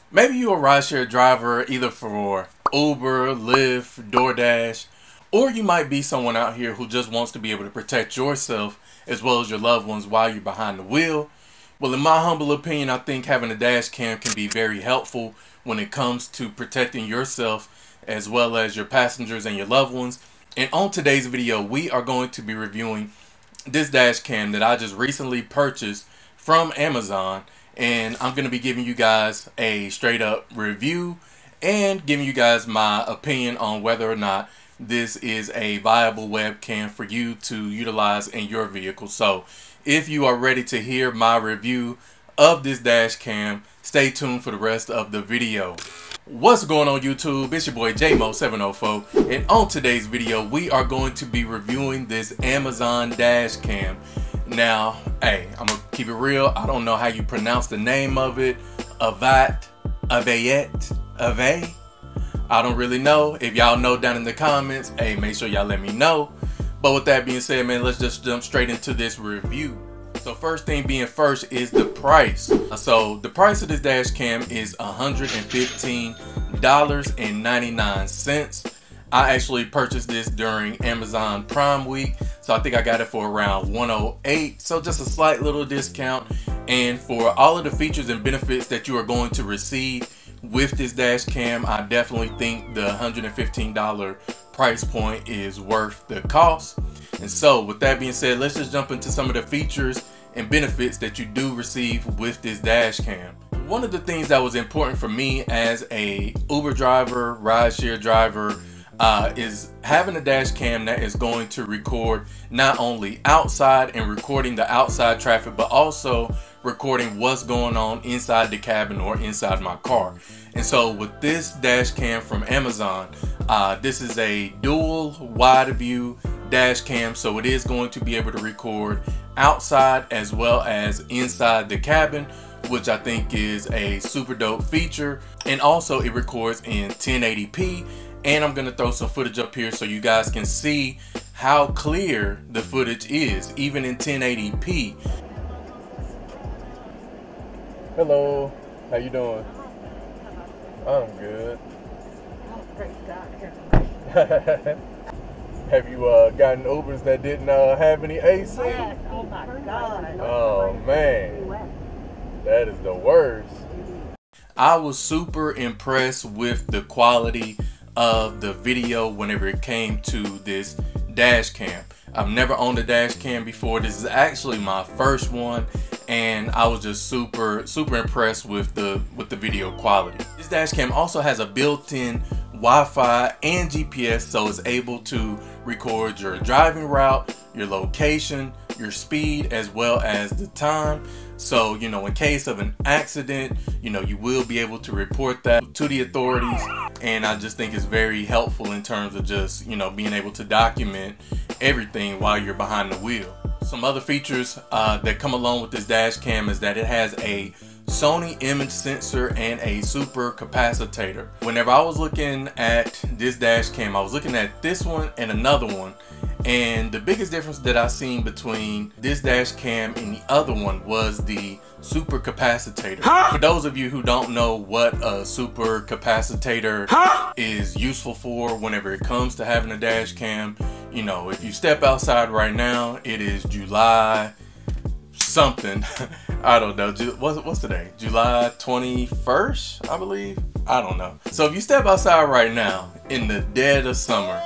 Maybe you're a rideshare driver either for Uber, Lyft, DoorDash, or you might be someone out here who just wants to be able to protect yourself as well as your loved ones while you're behind the wheel. Well, in my humble opinion, I think having a dash cam can be very helpful when it comes to protecting yourself as well as your passengers and your loved ones. And on today's video, we are going to be reviewing this dash cam that I just recently purchased from Amazon. And I'm going to be giving you guys a straight up review and giving you guys my opinion on whether or not this is a viable webcam for you to utilize in your vehicle. So if you are ready to hear my review of this dash cam, stay tuned for the rest of the video. What's going on YouTube? It's your boy JMO704, and on today's video we are going to be reviewing this Amazon dash cam. Now, hey, I'm gonna keep it real. I don't know how you pronounce the name of it. Avaett. I don't really know. If y'all know down in the comments, hey, make sure y'all let me know. But with that being said, man, let's just jump straight into this review. So first thing being first is the price. So the price of this dash cam is $115.99. I actually purchased this during Amazon Prime Week, so I think I got it for around $108, so just a slight little discount. And for all of the features and benefits that you are going to receive with this dash cam, I definitely think the $115 price point is worth the cost. And so with that being said, let's just jump into some of the features and benefits that you do receive with this dash cam. One of the things that was important for me as a Uber driver, rideshare driver, is having a dash cam that is going to record not only outside and recording the outside traffic, but also recording what's going on inside the cabin or inside my car. And so with this dash cam from Amazon, this is a dual wide view dash cam, so it is going to be able to record outside as well as inside the cabin, which I think is a super dope feature. And also it records in 1080p. And I'm gonna throw some footage up here so you guys can see how clear the footage is, even in 1080p. Hello, how you doing? I'm good. Have you gotten Ubers that didn't have any AC? Yes. Oh my God. Oh man, that is the worst. I was super impressed with the quality of the video whenever it came to this dash cam. I've never owned a dash cam before. This is actually my first one, and I was just super impressed with the video quality. This dash cam also has a built-in Wi-Fi and GPS, so it's able to record your driving route, your location, your speed, as well as the time. So, you know, in case of an accident, you know, you will be able to report that to the authorities. And I just think it's very helpful in terms of just, you know, being able to document everything while you're behind the wheel. Some other features that come along with this dash cam is that it has a Sony image sensor and a super capacitor. Whenever I was looking at this dash cam, I was looking at this one and another one. And the biggest difference that I seen between this dash cam and the other one was the super capacitor. For those of you who don't know what a super capacitor is useful for whenever it comes to having a dash cam, you know, if you step outside right now, it is July something. I don't know. What's today? July 21st, I believe. I don't know. So if you step outside right now in the dead of summer,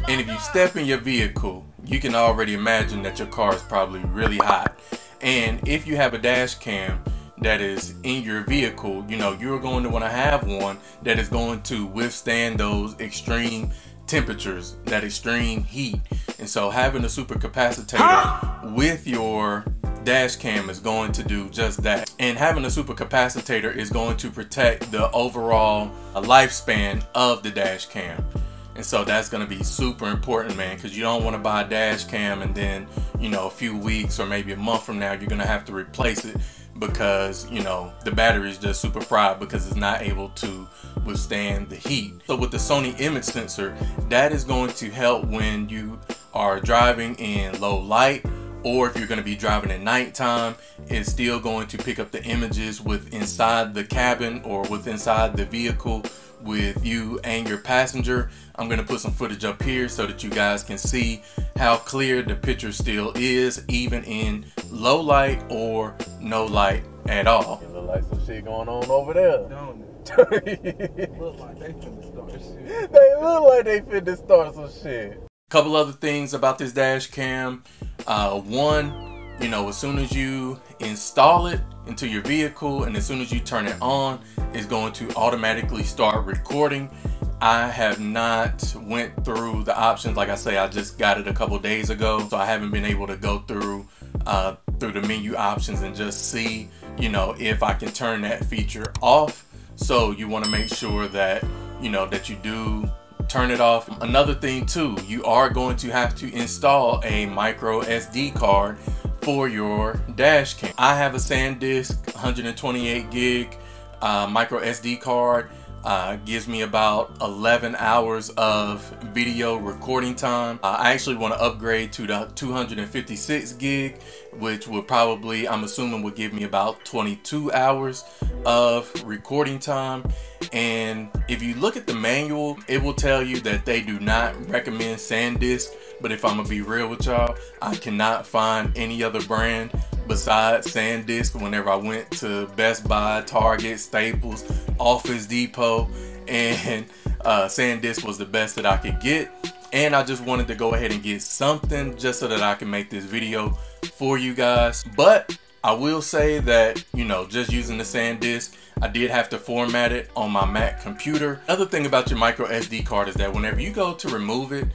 and if you step in your vehicle, you can already imagine that your car is probably really hot. And if you have a dash cam that is in your vehicle, you know, you're going to want to have one that is going to withstand those extreme temperatures, that extreme heat. And so having a super capacitor with your dash cam is going to do just that. And having a super capacitor is going to protect the overall lifespan of the dash cam. And so that's going to be super important, man, because you don't want to buy a dash cam and then, you know, a few weeks or maybe a month from now, you're going to have to replace it because, you know, the battery is just super fried because it's not able to withstand the heat. So with the Sony image sensor, that is going to help when you are driving in low light or if you're going to be driving at nighttime, it's still going to pick up the images with inside the cabin or with inside the vehicle with you and your passenger. I'm going to put some footage up here so that you guys can see how clear the picture still is, even in low light or no light at all. It look like some shit going on over there. Don't it? Look like they finna start shit. They look like they finna start some shit. Couple other things about this dash cam. One, you know, as soon as you install it into your vehicle and as soon as you turn it on, it's going to automatically start recording. I have not went through the options. Like I say, I just got it a couple days ago, so I haven't been able to go through the menu options and just see, you know, if I can turn that feature off. So you want to make sure that, you know, that you do turn it off. Another thing too, you are going to have to install a micro SD card for your dash cam. I have a SanDisk 128 gig micro SD card. Gives me about 11 hours of video recording time. I actually want to upgrade to the 256 gig, which would probably, I'm assuming, would give me about 22 hours of recording time. And if you look at the manual, it will tell you that they do not recommend SanDisk. But if I'm gonna be real with y'all, I cannot find any other brand besides SanDisk whenever I went to Best Buy, Target, Staples, Office Depot, and SanDisk was the best that I could get. And I just wanted to go ahead and get something just so that I can make this video for you guys. But I will say that, you know, just using the SanDisk, I did have to format it on my Mac computer. Another thing about your micro SD card is that whenever you go to remove it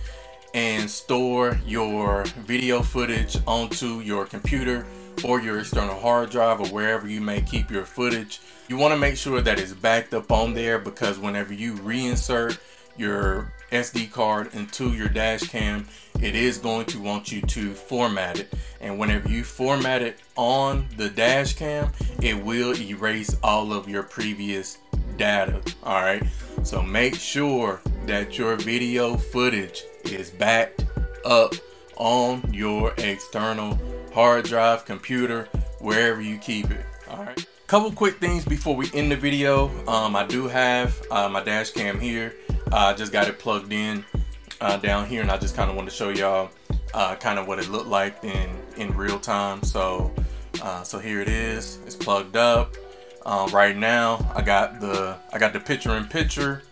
and store your video footage onto your computer or your external hard drive or wherever you may keep your footage, you want to make sure that it's backed up on there, because whenever you reinsert your SD card into your dash cam, it is going to want you to format it. And whenever you format it on the dash cam, it will erase all of your previous data. All right, so make sure that your video footage is backed up on your external hard drive, computer, wherever you keep it. All right, couple quick things before we end the video. I do have my dash cam here. I just got it plugged in down here, and I just kind of want to show y'all kind of what it looked like in real time. So here it is. It's plugged up. Right now I got the picture-in-picture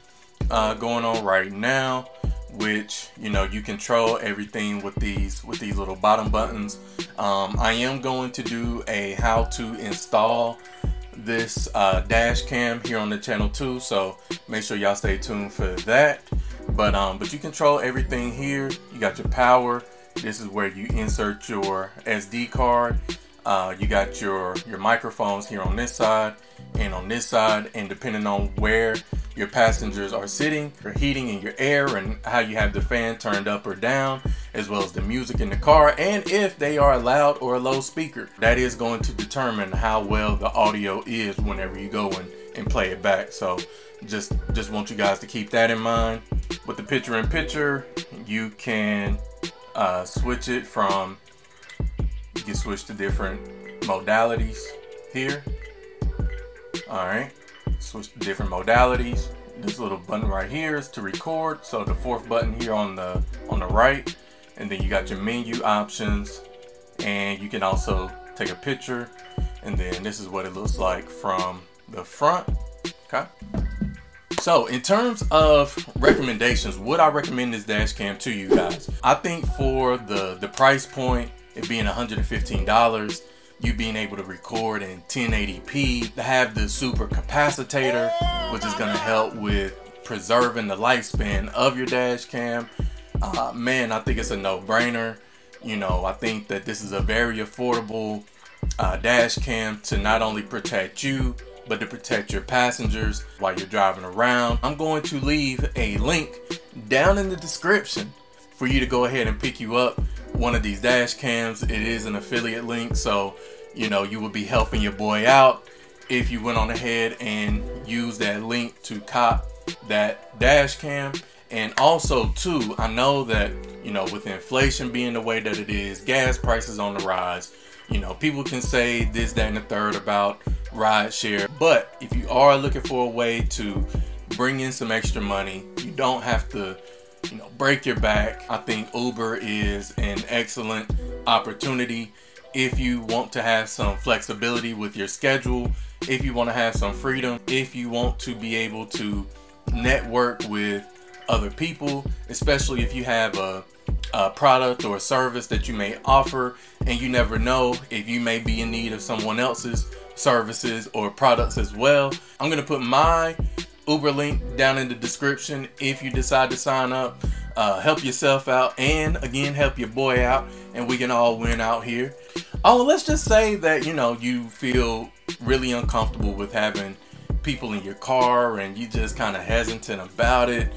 going on right now, which, you know, you control everything with these little bottom buttons. I am going to do a how to install this dash cam here on the channel too, so make sure y'all stay tuned for that. But you control everything here. You got your power. This is where you insert your SD card. You got your microphones here on this side and on this side, and depending on where your passengers are sitting, your heating and your air, and how you have the fan turned up or down, as well as the music in the car, and if they are a loud or a low speaker. That is going to determine how well the audio is whenever you go and play it back. So just want you guys to keep that in mind. With the picture-in-picture, you can switch it from, you can switch to different modalities here. All right, switch to different modalities. This little button right here is to record, so the fourth button here on the right, and then you got your menu options, and you can also take a picture, and then this is what it looks like from the front. Okay, so in terms of recommendations, would I recommend this dash cam to you guys? I think for the price point, it being $115, you being able to record in 1080p, to have the super capacitor, which is going to help with preserving the lifespan of your dash cam, man, I think it's a no-brainer. You know, I think that this is a very affordable dash cam to not only protect you, but to protect your passengers while you're driving around. I'm going to leave a link down in the description for you to go ahead and pick you up one of these dash cams. It is an affiliate link, so you know you would be helping your boy out if you went on ahead and used that link to cop that dash cam. And also too, I know that, you know, with inflation being the way that it is, gas prices on the rise, you know, people can say this, that, and the third about rideshare. But if you are looking for a way to bring in some extra money, you don't have to, you know, break your back. I think Uber is an excellent opportunity if you want to have some flexibility with your schedule, if you want to have some freedom, if you want to be able to network with other people, especially if you have a product or a service that you may offer and you never know if you may be in need of someone else's services or products as well. I'm going to put my Uber link down in the description if you decide to sign up. Help yourself out, and again, help your boy out, and we can all win out here. Oh, let's just say that, you know, you feel really uncomfortable with having people in your car and you just kind of hesitant about it.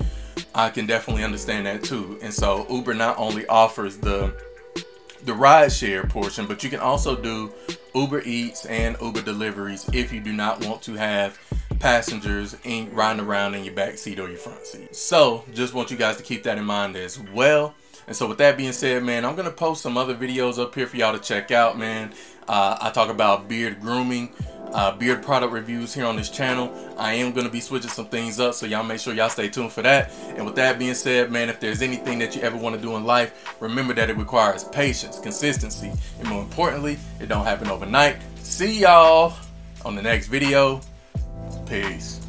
I can definitely understand that too. And so Uber not only offers the rideshare portion, but you can also do Uber Eats and Uber deliveries if you do not want to have passengers riding around in your back seat or your front seat. So just want you guys to keep that in mind as well. And so with that being said, man, I'm gonna post some other videos up here for y'all to check out, man. I talk about beard grooming, beard product reviews here on this channel. I am going to be switching some things up, so y'all make sure y'all stay tuned for that. And with that being said, man, if there's anything that you ever want to do in life, remember that it requires patience, consistency, and more importantly, it don't happen overnight. See y'all on the next video. Peace.